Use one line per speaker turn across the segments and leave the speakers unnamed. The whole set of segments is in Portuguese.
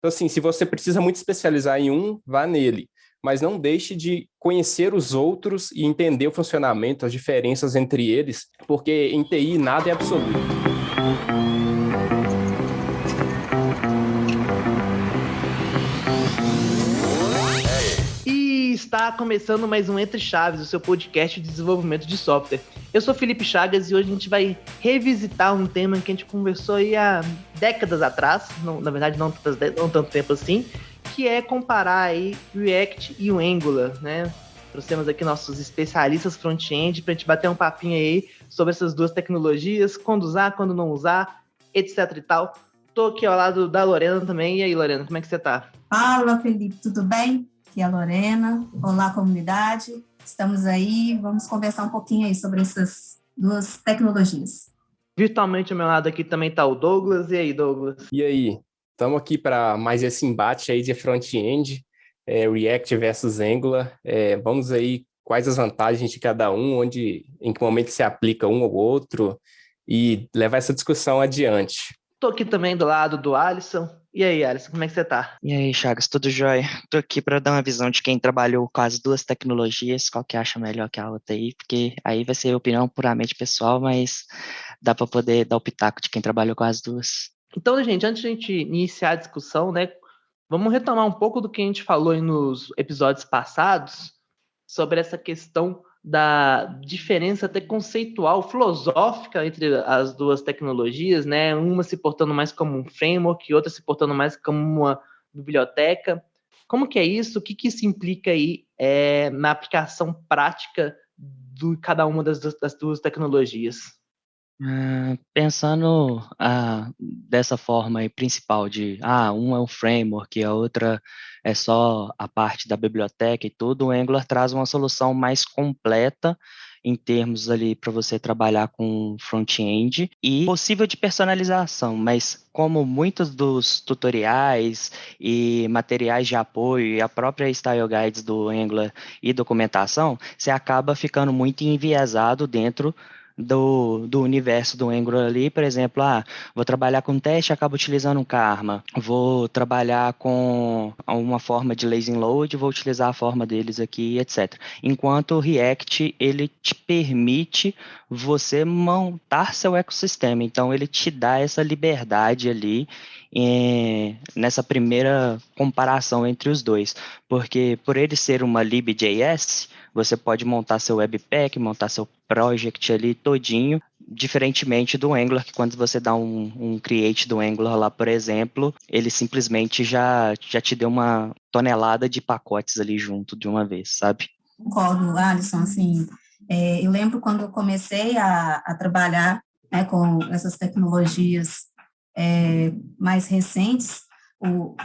Então, assim, se você precisa muito especializar em um, vá nele. Mas não deixe de conhecer os outros e entender o funcionamento, as diferenças entre eles, porque em TI nada é absoluto.
E está começando mais um Entre Chaves, o seu podcast de desenvolvimento de software. Eu sou Felipe Chagas e hoje a gente vai revisitar um tema que a gente conversou aí há décadas atrás, na verdade não tanto tempo assim, que é comparar aí React e o Angular, né? Trouxemos aqui nossos especialistas front-end para a gente bater um papinho aí sobre essas duas tecnologias, quando usar, quando não usar, etc e tal. Tô aqui ao lado da Lorena também. E aí, Lorena, como é que você tá?
Fala, Felipe, tudo bem? Aqui é a Lorena. Olá, comunidade. Estamos aí, vamos conversar um pouquinho aí sobre essas duas tecnologias.
Virtualmente ao meu lado aqui também tá o Douglas. E aí, Douglas?
E aí, estamos aqui para mais esse embate aí de front-end, React versus Angular. Vamos aí, quais as vantagens de cada um, em que momento se aplica um ou outro, e levar essa discussão adiante.
Tô aqui também do lado do Alisson. E aí, Alisson, como é que você tá?
E aí, Chagas, tudo jóia? Tô aqui para dar uma visão de quem trabalhou com as duas tecnologias, qual que acha melhor que a outra aí, porque aí vai ser opinião puramente pessoal, mas dá para poder dar o pitaco de quem trabalhou com as duas.
Então, gente, antes de a gente iniciar a discussão, né, vamos retomar um pouco do que a gente falou aí nos episódios passados sobre essa questão da diferença até conceitual, filosófica entre as duas tecnologias, né? Uma se portando mais como um framework e outra se portando mais como uma biblioteca. Como que é isso? O que isso implica aí na aplicação prática de cada uma das duas tecnologias?
Pensando dessa forma aí principal de, um é um framework, a outra é só a parte da biblioteca e tudo, o Angular traz uma solução mais completa em termos ali para você trabalhar com front-end e possível de personalização, mas como muitos dos tutoriais e materiais de apoio e a própria Style Guides do Angular e documentação, você acaba ficando muito enviesado dentro do universo do Angular ali, por exemplo, vou trabalhar com teste, acabo utilizando um Karma, vou trabalhar com uma forma de lazy load, vou utilizar a forma deles aqui, etc. Enquanto o React, ele te permite você montar seu ecossistema, então ele te dá essa liberdade ali nessa primeira comparação entre os dois, porque por ele ser uma lib.js, você pode montar seu webpack, montar seu project ali todinho, diferentemente do Angular, que quando você dá um create do Angular lá, por exemplo, ele simplesmente já te deu uma tonelada de pacotes ali junto de uma vez, sabe?
Concordo, Alisson, assim, eu lembro quando eu comecei a trabalhar, né, com essas tecnologias mais recentes,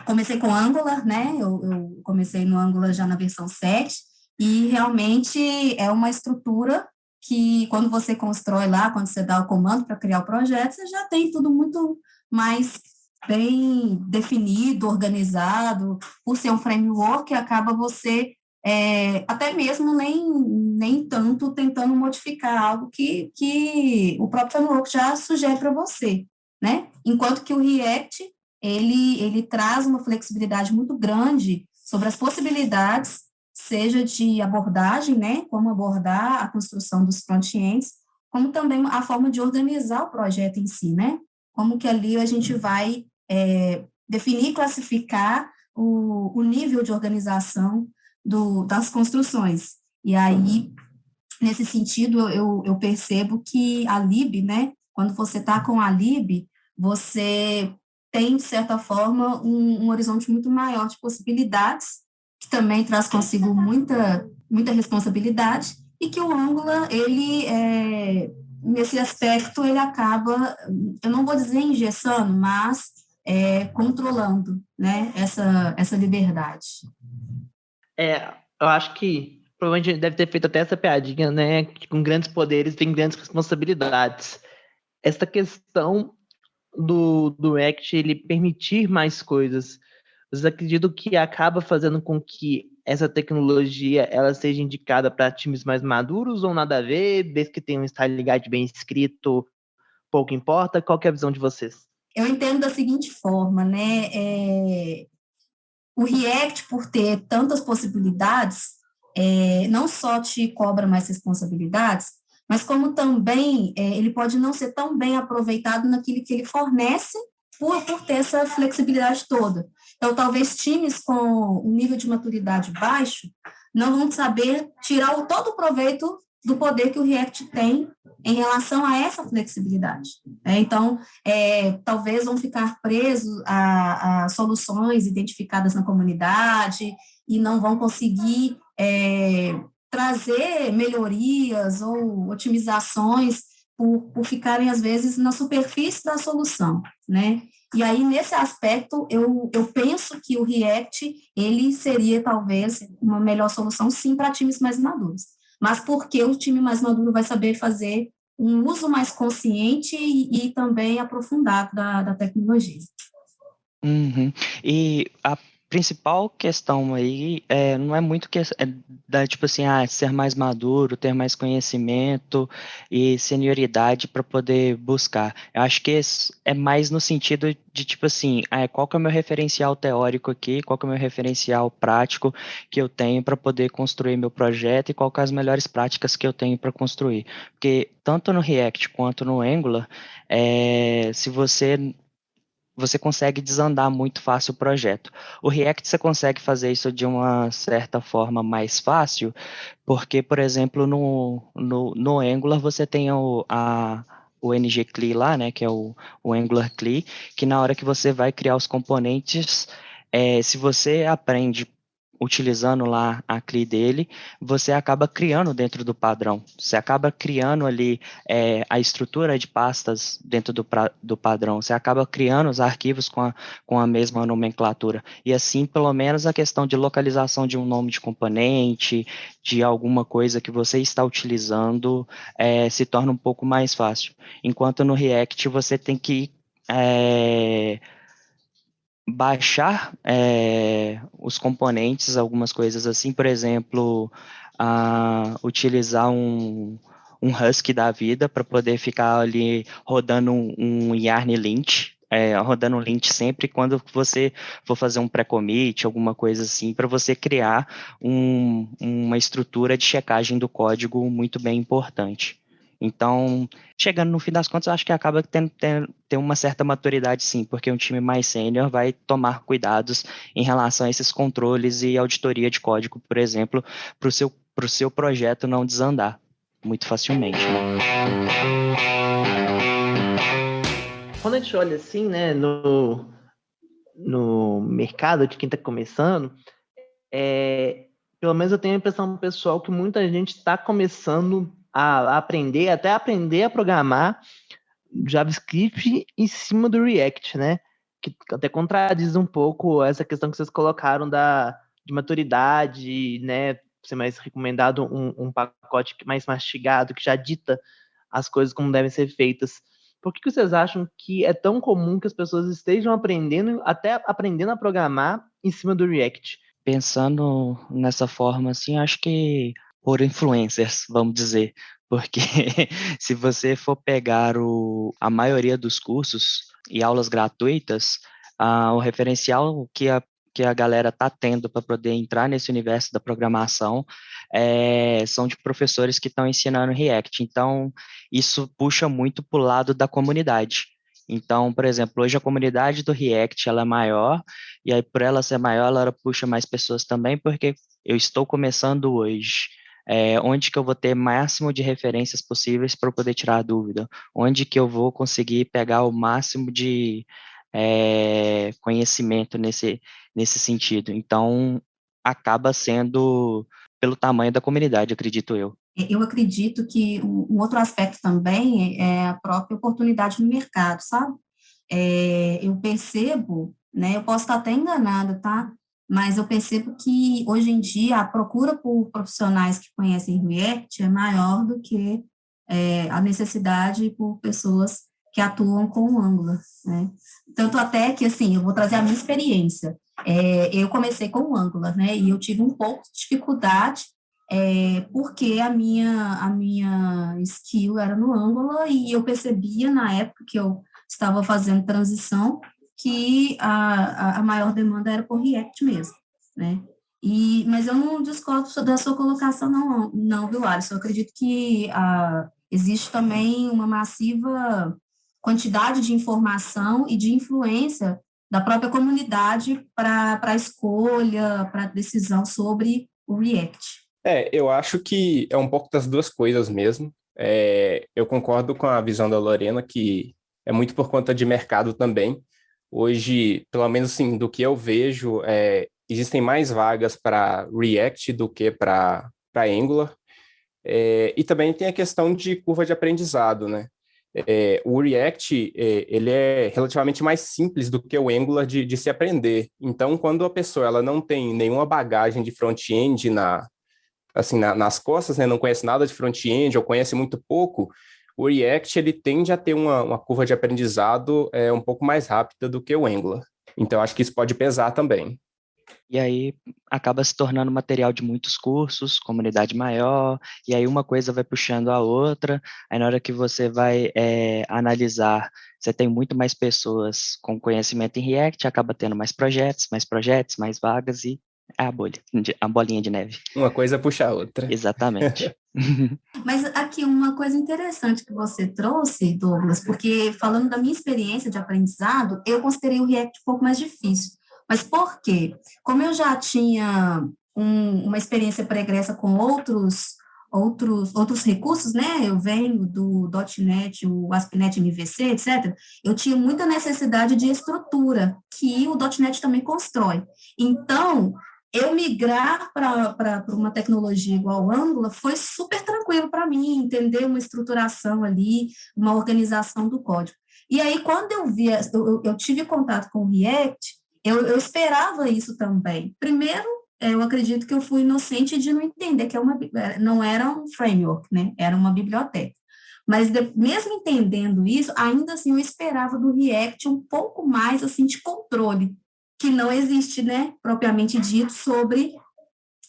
comecei com Angular, né, eu comecei no Angular já na versão 7, e realmente é uma estrutura que quando você constrói lá, quando você dá o comando para criar o projeto, você já tem tudo muito mais bem definido, organizado. Por ser um framework, acaba você até mesmo nem tanto tentando modificar algo que o próprio framework já sugere para você, né? Enquanto que o React, ele traz uma flexibilidade muito grande sobre as possibilidades, seja de abordagem, né, como abordar a construção dos front-ends, como também a forma de organizar o projeto em si, né, como que ali a gente vai definir e classificar o nível de organização das construções. E aí, nesse sentido, eu percebo que a lib, né, quando você está com a lib, você tem, de certa forma, um horizonte muito maior de possibilidades, que também traz consigo muita responsabilidade, e que o Angular, ele, nesse aspecto, ele acaba, eu não vou dizer engessando, mas controlando, né, essa liberdade.
Eu acho que provavelmente deve ter feito até essa piadinha, né, que com grandes poderes vem grandes responsabilidades. Essa questão do React, ele permitir mais coisas, vocês acreditam que acaba fazendo com que essa tecnologia ela seja indicada para times mais maduros ou nada a ver, desde que tenha um style guide bem escrito, pouco importa? Qual que é a visão de vocês?
Eu entendo da seguinte forma, né? O React, por ter tantas possibilidades, não só te cobra mais responsabilidades, mas como também ele pode não ser tão bem aproveitado naquilo que ele fornece por ter essa flexibilidade toda. Então, talvez times com um nível de maturidade baixo não vão saber tirar todo o proveito do poder que o React tem em relação a essa flexibilidade. Então, talvez vão ficar presos a soluções identificadas na comunidade e não vão conseguir trazer melhorias ou otimizações por ficarem, às vezes, na superfície da solução, né? E aí, nesse aspecto, eu penso que o React, ele seria, talvez, uma melhor solução, sim, para times mais maduros. Mas porque o time mais maduro vai saber fazer um uso mais consciente e também aprofundado da tecnologia.
Uhum. E a principal questão aí não é muito tipo assim, ser mais maduro, ter mais conhecimento e senioridade para poder buscar. Eu acho que é mais no sentido de tipo assim, qual que é o meu referencial teórico aqui, qual que é o meu referencial prático que eu tenho para poder construir meu projeto e qual que é as melhores práticas que eu tenho para construir. Porque tanto no React quanto no Angular, se você consegue desandar muito fácil o projeto. O React você consegue fazer isso de uma certa forma mais fácil, porque, por exemplo, no Angular você tem o ngCli lá, né, que é o Angular CLI, que na hora que você vai criar os componentes, se você aprende utilizando lá a CLI dele, você acaba criando dentro do padrão. Você acaba criando ali a estrutura de pastas dentro do padrão. Você acaba criando os arquivos com a mesma nomenclatura. E assim, pelo menos a questão de localização de um nome de componente, de alguma coisa que você está utilizando, se torna um pouco mais fácil. Enquanto no React você tem que baixar os componentes, algumas coisas assim, por exemplo, utilizar um Husky da vida para poder ficar ali rodando um Yarn lint, rodando um lint sempre quando você for fazer um pré-commit, alguma coisa assim, para você criar uma estrutura de checagem do código muito bem importante. Então, chegando no fim das contas, eu acho que acaba tendo uma certa maturidade, sim, porque um time mais sênior vai tomar cuidados em relação a esses controles e auditoria de código, por exemplo, para o seu projeto não desandar muito facilmente, né?
Quando a gente olha assim, né, no mercado de quem está começando, pelo menos eu tenho a impressão pessoal que muita gente está começando a aprender, até aprender a programar JavaScript em cima do React, né? Que até contradiz um pouco essa questão que vocês colocaram de maturidade, né? Ser mais recomendado um pacote mais mastigado, que já dita as coisas como devem ser feitas. Por que vocês acham que é tão comum que as pessoas estejam aprendendo, até aprendendo a programar em cima do React?
Pensando nessa forma, assim, acho que por influencers, vamos dizer, porque se você for pegar a maioria dos cursos e aulas gratuitas, o referencial que a galera está tendo para poder entrar nesse universo da programação são de professores que estão ensinando React. Então, isso puxa muito para o lado da comunidade. Então, por exemplo, hoje a comunidade do React ela é maior, e aí por ela ser maior, ela puxa mais pessoas também, porque eu estou começando hoje. Onde que eu vou ter máximo de referências possíveis para eu poder tirar a dúvida? Onde que eu vou conseguir pegar o máximo de conhecimento nesse sentido? Então, acaba sendo pelo tamanho da comunidade, acredito eu.
Eu acredito que um outro aspecto também é a própria oportunidade no mercado, sabe? Eu percebo, né, eu posso estar até enganada, tá? Mas eu percebo que, hoje em dia, a procura por profissionais que conhecem React é maior do que a necessidade por pessoas que atuam com o Angular, né? Tanto até que, assim, eu vou trazer a minha experiência. Eu comecei com o Angular, né? E eu tive um pouco de dificuldade porque a minha skill era no Angular e eu percebia na época que eu estava fazendo transição, que a maior demanda era por React mesmo, né? Mas eu não discordo da sua colocação, não, viu, Alisson? Eu acredito que existe também uma massiva quantidade de informação e de influência da própria comunidade para a escolha, para a decisão sobre o React.
Eu acho que é um pouco das duas coisas mesmo. Eu concordo com a visão da Lorena, que é muito por conta de mercado também. Hoje, pelo menos assim, do que eu vejo, existem mais vagas para React do que para Angular. E também tem a questão de curva de aprendizado, né? O React, ele é relativamente mais simples do que o Angular de se aprender. Então, quando a pessoa ela não tem nenhuma bagagem de front-end nas costas, né, não conhece nada de front-end ou conhece muito pouco, o React ele tende a ter uma curva de aprendizado um pouco mais rápida do que o Angular. Então, acho que isso pode pesar também.
E aí acaba se tornando material de muitos cursos, comunidade maior, e aí uma coisa vai puxando a outra, aí na hora que você vai analisar, você tem muito mais pessoas com conhecimento em React, acaba tendo mais projetos, mais vagas, e é a bolinha de neve.
Uma coisa puxa a outra.
Exatamente.
Mas aqui uma coisa interessante que você trouxe, Douglas, porque falando da minha experiência de aprendizado, eu considerei o React um pouco mais difícil. Mas por quê? Como eu já tinha uma experiência pregressa com outros recursos, né? Eu venho do .NET, o ASP.NET MVC, etc. Eu tinha muita necessidade de estrutura, que o .NET também constrói. Então, eu migrar para uma tecnologia igual ao Angular foi super tranquilo para mim, entender uma estruturação ali, uma organização do código. E aí, quando eu tive contato com o React, eu esperava isso também. Primeiro, eu acredito que eu fui inocente de não entender que não era um framework, né? Era uma biblioteca. Mas mesmo entendendo isso, ainda assim eu esperava do React um pouco mais assim de controle, que não existe, né, propriamente dito, sobre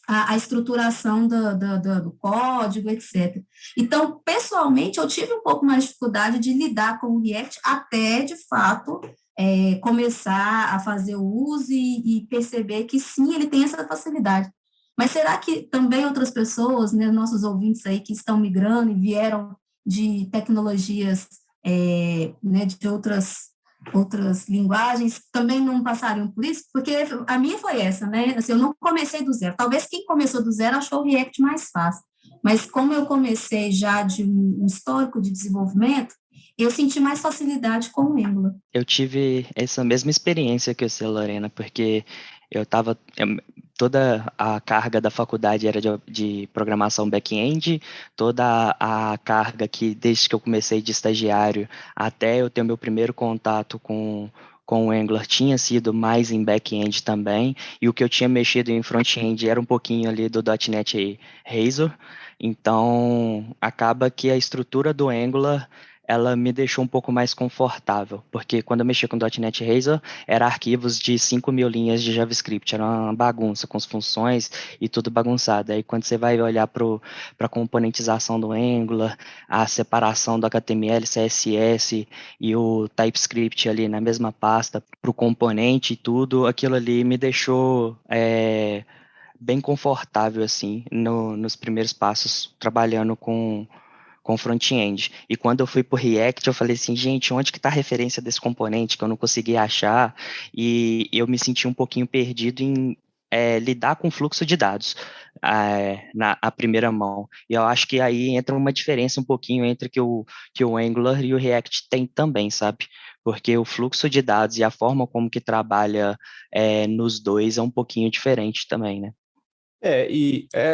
a estruturação do código, etc. Então, pessoalmente, eu tive um pouco mais de dificuldade de lidar com o React até, de fato, começar a fazer o uso e perceber que, sim, ele tem essa facilidade. Mas será que também outras pessoas, né, nossos ouvintes aí que estão migrando e vieram de tecnologias, né, de outras linguagens também não passariam por isso? Porque a minha foi essa, né? Assim, eu não comecei do zero. Talvez quem começou do zero achou o React mais fácil. Mas como eu comecei já de um histórico de desenvolvimento, eu senti mais facilidade com o Angular.
Eu tive essa mesma experiência que você, Lorena, porque toda a carga da faculdade era de programação back-end, toda a carga que, desde que eu comecei de estagiário até eu ter meu primeiro contato com o Angular tinha sido mais em back-end também, e o que eu tinha mexido em front-end era um pouquinho ali do .NET Razor, então acaba que a estrutura do Angular ela me deixou um pouco mais confortável, porque quando eu mexia com .NET Razor, era arquivos de 5.000 linhas de JavaScript, era uma bagunça com as funções e tudo bagunçado. Aí quando você vai olhar para a componentização do Angular, a separação do HTML, CSS e o TypeScript ali na mesma pasta, para o componente e tudo, aquilo ali me deixou bem confortável assim nos primeiros passos, trabalhando com front-end. E quando eu fui para o React, eu falei assim, gente, onde que está a referência desse componente que eu não consegui achar? E eu me senti um pouquinho perdido em lidar com fluxo de dados na primeira mão. E eu acho que aí entra uma diferença um pouquinho entre que o Angular e o React tem também, sabe? Porque o fluxo de dados e a forma como que trabalha nos dois é um pouquinho diferente também, né?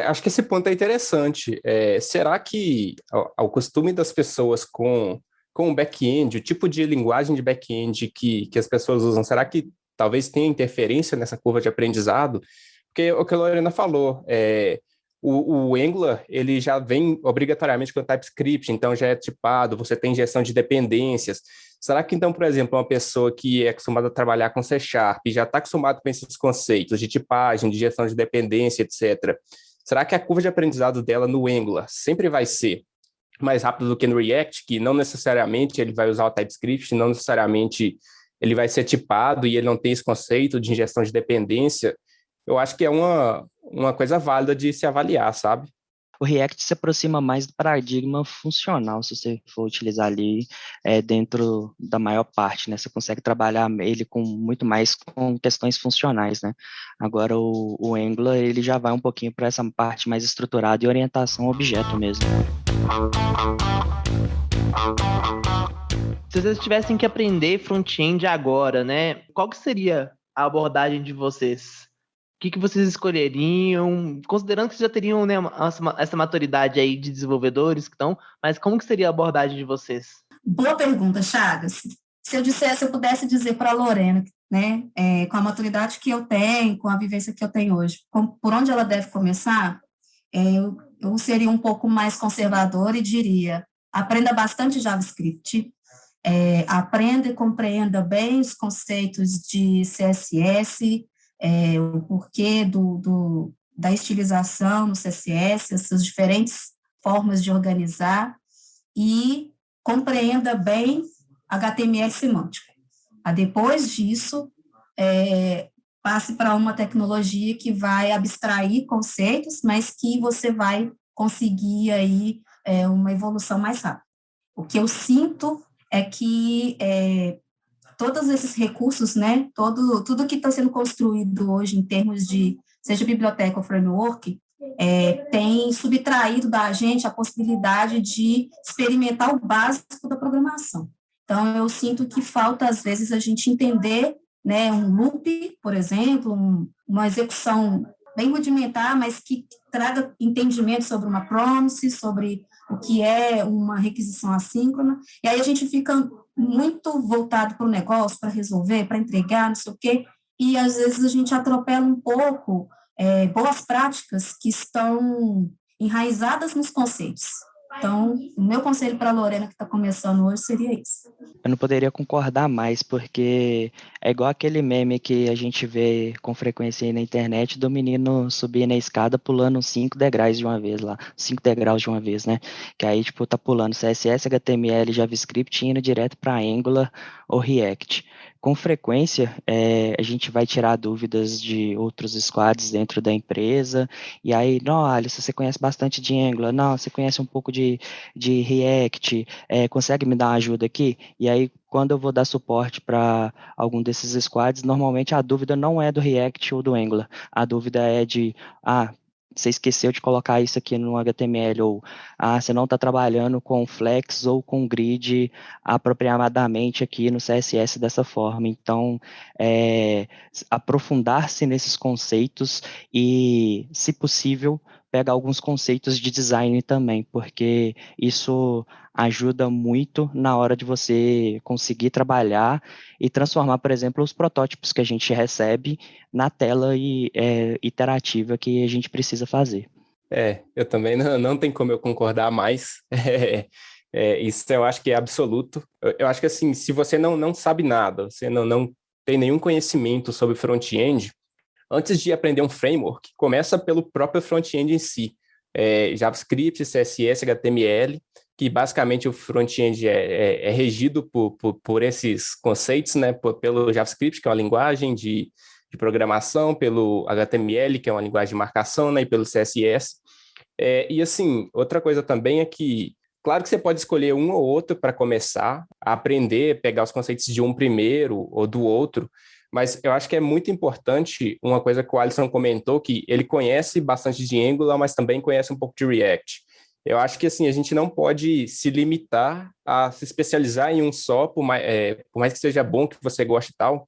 Acho que esse ponto é interessante. Será que ao costume das pessoas com o back-end, o tipo de linguagem de back-end que as pessoas usam, será que talvez tenha interferência nessa curva de aprendizado? Porque o que a Lorena falou, o Angular, ele já vem obrigatoriamente com o TypeScript, então já é tipado, você tem injeção de dependências. Será que, então, por exemplo, uma pessoa que é acostumada a trabalhar com C# e já está acostumada com esses conceitos de tipagem, de gestão de dependência, etc., será que a curva de aprendizado dela no Angular sempre vai ser mais rápido do que no React, que não necessariamente ele vai usar o TypeScript, não necessariamente ele vai ser tipado e ele não tem esse conceito de injeção de dependência, eu acho que é uma coisa válida de se avaliar, sabe?
O React se aproxima mais do paradigma funcional, se você for utilizar ali dentro da maior parte, né? Você consegue trabalhar ele com muito mais com questões funcionais, né? Agora o Angular, ele já vai um pouquinho para essa parte mais estruturada e orientação ao objeto mesmo.
Se vocês tivessem que aprender front-end agora, né? Qual que seria a abordagem de vocês? O que vocês escolheriam, considerando que vocês já teriam, né, essa maturidade aí de desenvolvedores que estão, mas como que seria a abordagem de vocês?
Boa pergunta, Chagas. Se eu pudesse dizer para a Lorena, né, com a maturidade que eu tenho, com a vivência que eu tenho hoje, por onde ela deve começar, eu seria um pouco mais conservadora e diria, aprenda bastante JavaScript, aprenda e compreenda bem os conceitos de CSS, o porquê da estilização no CSS, essas diferentes formas de organizar, e compreenda bem HTML semântico. Depois disso, passe para uma tecnologia que vai abstrair conceitos, mas que você vai conseguir aí uma evolução mais rápida. O que eu sinto é que todos esses recursos, né, tudo que está sendo construído hoje em termos de, seja biblioteca ou framework, tem subtraído da gente a possibilidade de experimentar o básico da programação. Então, eu sinto que falta, às vezes, a gente entender, né, um loop, por exemplo, uma execução bem rudimentar, mas que traga entendimento sobre uma promise, sobre o que é uma requisição assíncrona, e aí a gente fica muito voltado para o negócio, para resolver, para entregar, não sei o quê, e às vezes a gente atropela um pouco boas práticas que estão enraizadas nos conceitos. Então, o meu conselho para a Lorena, que está começando hoje, seria isso.
Eu não poderia concordar mais, porque é igual aquele meme que a gente vê com frequência aí na internet do menino subir na escada pulando 5 degraus de uma vez lá, 5 degraus de uma vez, né? Que aí, tipo, tá pulando CSS, HTML, JavaScript, indo direto para Angular ou React. Com frequência, a gente vai tirar dúvidas de outros squads dentro da empresa, e aí, não, Alisson, você conhece bastante de Angular, não, você conhece um pouco de React, consegue me dar uma ajuda aqui? E aí, quando eu vou dar suporte para algum desses squads, normalmente a dúvida não é do React ou do Angular, a dúvida é de, você esqueceu de colocar isso aqui no HTML, ou você não está trabalhando com Flex ou com Grid apropriadamente aqui no CSS dessa forma. Então, aprofundar-se nesses conceitos e, se possível, pegar alguns conceitos de design também, porque isso ajuda muito na hora de você conseguir trabalhar e transformar, por exemplo, os protótipos que a gente recebe na tela iterativa que a gente precisa fazer.
Eu também não tem como eu concordar mais. Isso eu acho que é absoluto. Eu acho que, assim, se você não sabe nada, você não tem nenhum conhecimento sobre front-end, antes de aprender um framework, começa pelo próprio front-end em si. JavaScript, CSS, HTML, que basicamente o front-end é regido por esses conceitos, né? Pelo JavaScript, que é uma linguagem de programação, pelo HTML, que é uma linguagem de marcação, né? E pelo CSS. E assim, outra coisa também é que, claro que você pode escolher um ou outro para começar a aprender, pegar os conceitos de um primeiro ou do outro, mas eu acho que é muito importante uma coisa que o Alisson comentou, que ele conhece bastante de Angular, mas também conhece um pouco de React. Eu acho que, assim, a gente não pode se limitar a se especializar em um só, por mais que seja bom, que você goste e tal.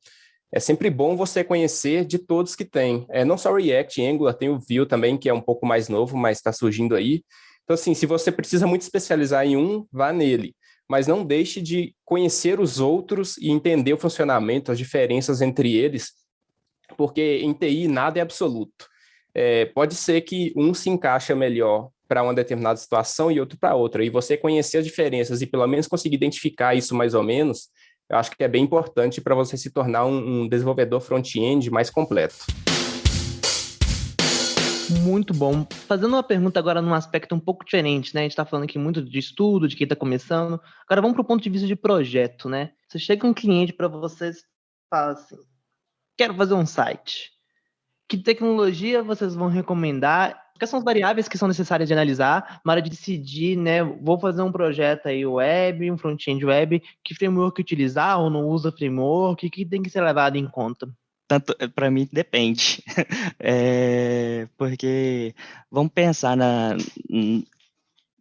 É sempre bom você conhecer de todos que tem. Não só React, Angular, tem o Vue também, que é um pouco mais novo, mas está surgindo aí. Então, assim, se você precisa muito especializar em um, vá nele. Mas não deixe de conhecer os outros e entender o funcionamento, as diferenças entre eles, porque em TI nada é absoluto. Pode ser que um se encaixa melhor para uma determinada situação e outro para outra, e você conhecer as diferenças e pelo menos conseguir identificar isso mais ou menos, eu acho que é bem importante para você se tornar um desenvolvedor front-end mais completo.
Muito bom. Fazendo uma pergunta agora num aspecto um pouco diferente, né? A gente está falando aqui muito de estudo, de quem está começando. Agora vamos para o ponto de vista de projeto, né? Você chega um cliente para vocês e fala assim, quero fazer um site. Que tecnologia vocês vão recomendar? Quais são as variáveis que são necessárias de analisar na hora de decidir, né? Vou fazer um projeto aí web, um front-end web, que framework utilizar ou não usa framework, o que tem que ser levado em conta?
Tanto, para mim, depende. Porque vamos pensar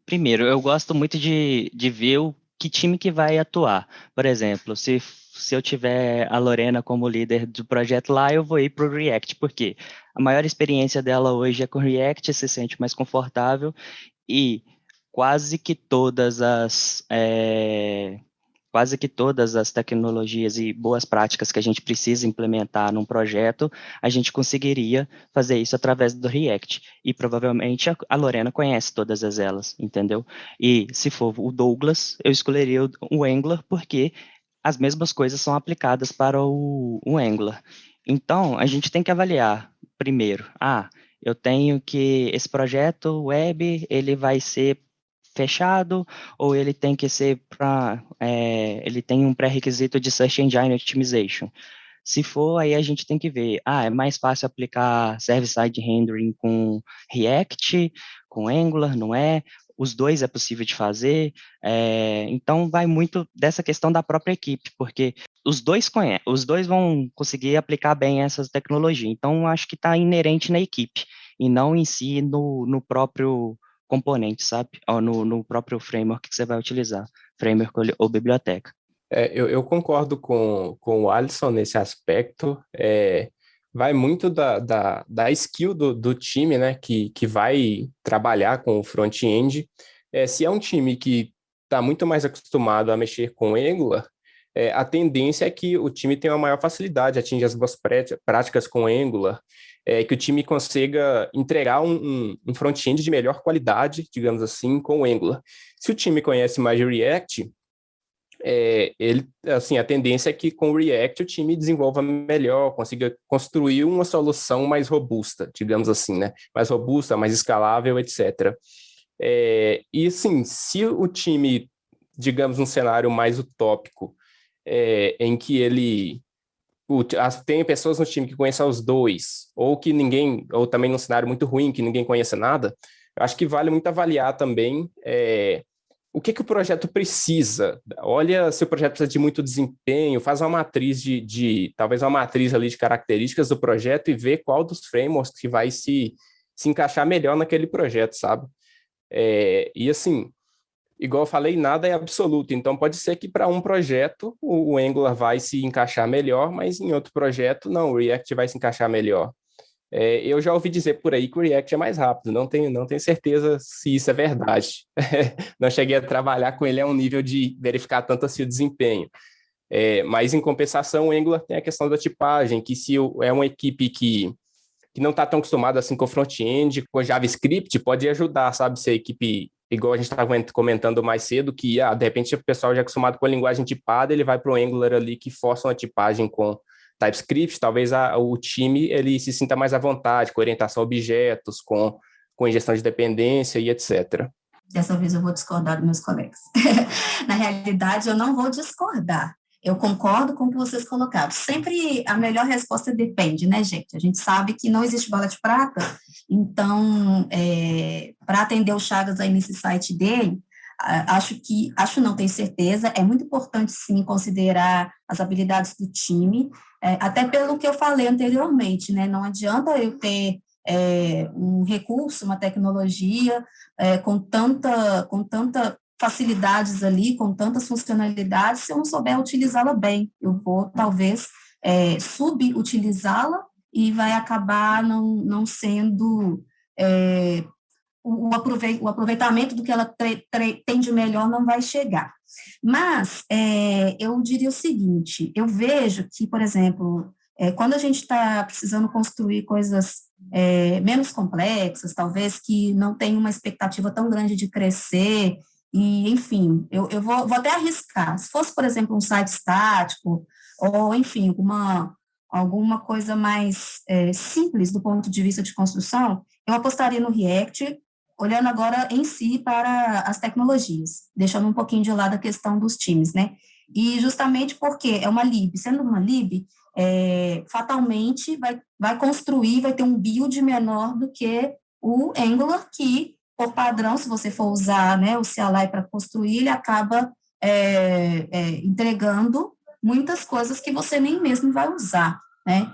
primeiro, eu gosto muito de ver que time que vai atuar. Por exemplo, se eu tiver a Lorena como líder do projeto lá, eu vou ir para o React, porque a maior experiência dela hoje é com React, se sente mais confortável e quase que todas as quase que todas as tecnologias e boas práticas que a gente precisa implementar num projeto, a gente conseguiria fazer isso através do React. E provavelmente a Lorena conhece todas elas, entendeu? E se for o Douglas, eu escolheria o Angular, porque as mesmas coisas são aplicadas para o Angular. Então, a gente tem que avaliar primeiro, eu tenho que esse projeto web, ele vai ser fechado ou ele tem que ser ele tem um pré-requisito de Search Engine Optimization. Se for, aí a gente tem que ver, é mais fácil aplicar Server-Side Rendering com React, com Angular, não é? Os dois é possível de fazer, então vai muito dessa questão da própria equipe, porque os dois vão conseguir aplicar bem essas tecnologias, então acho que está inerente na equipe, e não em si no próprio componente, sabe? Ou no próprio framework que você vai utilizar, framework ou biblioteca.
Eu concordo com o Alisson nesse aspecto. Vai muito da skill do time, né, que vai trabalhar com o front-end. Se é um time que está muito mais acostumado a mexer com Angular, a tendência é que o time tenha uma maior facilidade, atinja as boas práticas com Angular, que o time consiga entregar um front-end de melhor qualidade, digamos assim, com o Angular. Se o time conhece mais de React, a tendência é que com o React o time desenvolva melhor, consiga construir uma solução mais robusta, digamos assim, né? Mais robusta, mais escalável, etc. E assim, se o time, digamos, um cenário mais utópico, em que tem pessoas no time que conhecem os dois, ou também num cenário muito ruim, que ninguém conhece nada, eu acho que vale muito avaliar também o que o projeto precisa. Olha se o projeto precisa de muito desempenho, faz uma matriz talvez uma matriz ali de características do projeto e vê qual dos frameworks que vai se encaixar melhor naquele projeto, sabe? E assim, igual eu falei, nada é absoluto, então pode ser que para um projeto o Angular vai se encaixar melhor, mas em outro projeto não, o React vai se encaixar melhor. Eu já ouvi dizer por aí que o React é mais rápido, não tenho certeza se isso é verdade. Não cheguei a trabalhar com ele a um nível de verificar tanto assim o desempenho. Mas, em compensação, o Angular tem a questão da tipagem, que se é uma equipe que não está tão acostumada assim com front-end, com JavaScript, pode ajudar, sabe? Se a equipe, igual a gente estava comentando mais cedo, que de repente o pessoal já é acostumado com a linguagem tipada, ele vai para o Angular ali que força uma tipagem com TypeScript, talvez o time ele se sinta mais à vontade, com orientação a objetos, com injeção de dependência e etc.
Dessa vez eu vou discordar dos meus colegas. Na realidade, eu não vou discordar. Eu concordo com o que vocês colocaram. Sempre a melhor resposta depende, né, gente? A gente sabe que não existe bola de prata, então, para atender o Chagas aí nesse site dele, não tenho certeza, é muito importante, sim, considerar as habilidades do time, até pelo que eu falei anteriormente, né? Não adianta eu ter um recurso, uma tecnologia com tanta facilidades ali, com tantas funcionalidades, se eu não souber utilizá-la bem. Eu vou, talvez, subutilizá-la e vai acabar não sendo... o aproveitamento do que ela tem de melhor não vai chegar. Mas eu diria o seguinte, eu vejo que, por exemplo, quando a gente está precisando construir coisas menos complexas, talvez que não tem uma expectativa tão grande de crescer, e, enfim, eu vou até arriscar. Se fosse, por exemplo, um site estático, ou, enfim, alguma coisa mais simples do ponto de vista de construção, eu apostaria no React, olhando agora em si para as tecnologias, deixando um pouquinho de lado a questão dos times, né? E justamente porque é uma lib, sendo uma lib, fatalmente vai construir, vai ter um build menor do que o Angular, que, por padrão, se você for usar, né, o CLI para construir, ele acaba entregando muitas coisas que você nem mesmo vai usar, né?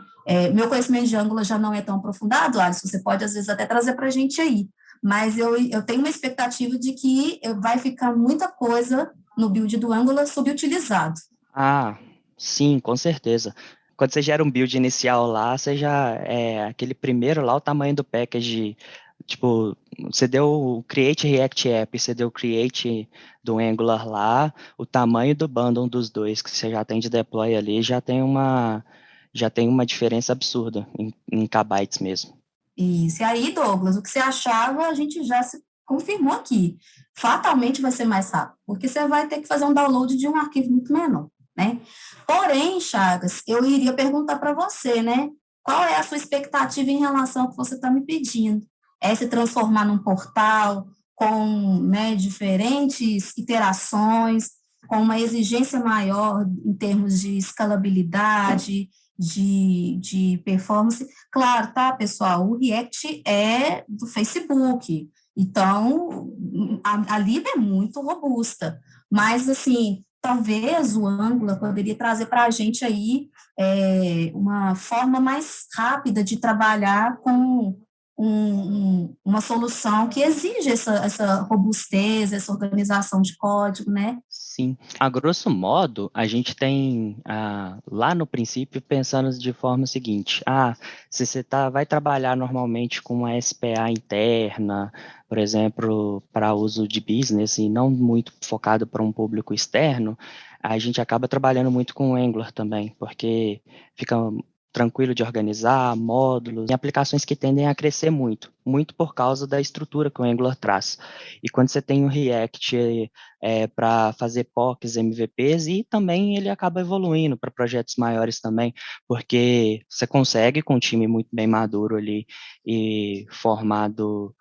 Meu conhecimento de Angular já não é tão aprofundado, Alisson, você pode, às vezes, até trazer para a gente aí, mas eu tenho uma expectativa de que vai ficar muita coisa no build do Angular subutilizado.
Ah, sim, com certeza. Quando você gera um build inicial lá, você já aquele primeiro lá, o tamanho do package, tipo, você deu o Create React App, você deu o Create do Angular lá, o tamanho do bundle dos dois que você já tem de deploy ali, já tem uma diferença absurda em kbytes mesmo.
Isso. E aí, Douglas, o que você achava, a gente já se confirmou aqui. Fatalmente vai ser mais rápido, porque você vai ter que fazer um download de um arquivo muito menor, né? Porém, Chagas, eu iria perguntar para você, né? Qual é a sua expectativa em relação ao que você está me pedindo? É se transformar num portal com, né, diferentes iterações, com uma exigência maior em termos de escalabilidade, de performance. Claro, tá, pessoal? O React é do Facebook, então a lib é muito robusta, mas, assim, talvez o Angular poderia trazer para a gente aí uma forma mais rápida de trabalhar com uma solução que exige essa robustez, essa organização de código, né?
Sim. A grosso modo, a gente tem lá no princípio pensando de forma seguinte: se você vai trabalhar normalmente com uma SPA interna, por exemplo, para uso de business e não muito focado para um público externo, a gente acaba trabalhando muito com o Angular também, porque fica tranquilo de organizar, módulos, e aplicações que tendem a crescer muito por causa da estrutura que o Angular traz. E quando você tem o React para fazer POCs, MVPs, e também ele acaba evoluindo para projetos maiores também, porque você consegue, com um time muito bem maduro ali e formado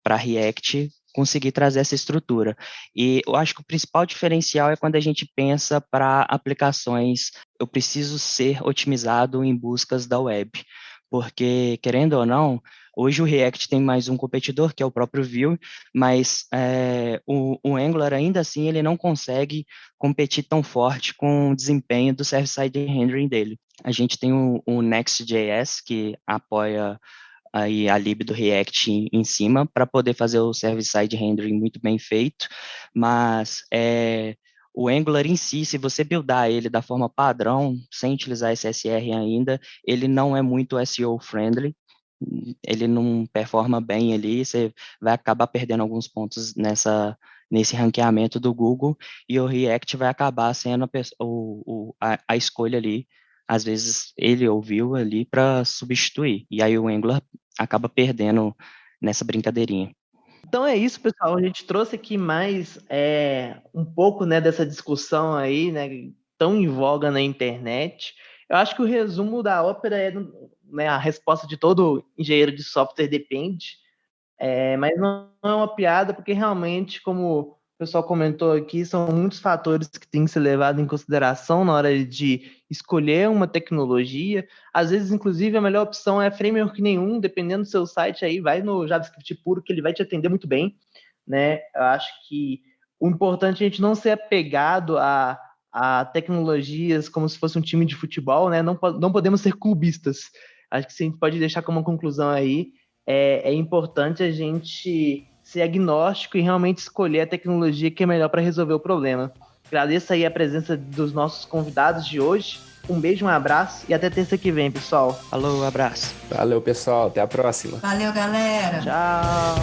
para React, conseguir trazer essa estrutura. E eu acho que o principal diferencial é quando a gente pensa para aplicações, eu preciso ser otimizado em buscas da web, porque, querendo ou não, hoje o React tem mais um competidor, que é o próprio Vue, mas o Angular, ainda assim, ele não consegue competir tão forte com o desempenho do server-side rendering dele. A gente tem o Next.js, que apoia aí a lib do React em cima para poder fazer o server-side rendering muito bem feito, mas o Angular em si, se você buildar ele da forma padrão, sem utilizar SSR ainda, ele não é muito SEO friendly, ele não performa bem ali, você vai acabar perdendo alguns pontos nesse ranqueamento do Google, e o React vai acabar sendo a escolha ali. Às vezes ele ouviu ali para substituir, e aí o Angular acaba perdendo nessa brincadeirinha.
Então é isso, pessoal. A gente trouxe aqui mais um pouco, né, dessa discussão aí, né, tão em voga na internet. Eu acho que o resumo da ópera né, a resposta de todo engenheiro de software depende, mas não é uma piada, porque realmente, como o pessoal comentou aqui, são muitos fatores que têm que ser levados em consideração na hora de escolher uma tecnologia. Às vezes, inclusive, a melhor opção é framework nenhum, dependendo do seu site, aí vai no JavaScript puro, que ele vai te atender muito bem, né? Eu acho que o importante é a gente não ser apegado a tecnologias como se fosse um time de futebol, né? Não podemos ser clubistas. Acho que a gente pode deixar como conclusão aí, é importante a gente ser agnóstico e realmente escolher a tecnologia que é melhor para resolver o problema. Agradeço aí a presença dos nossos convidados de hoje. Um beijo, um abraço e até terça que vem, pessoal.
Falou, abraço.
Valeu, pessoal. Até a próxima.
Valeu, galera.
Tchau.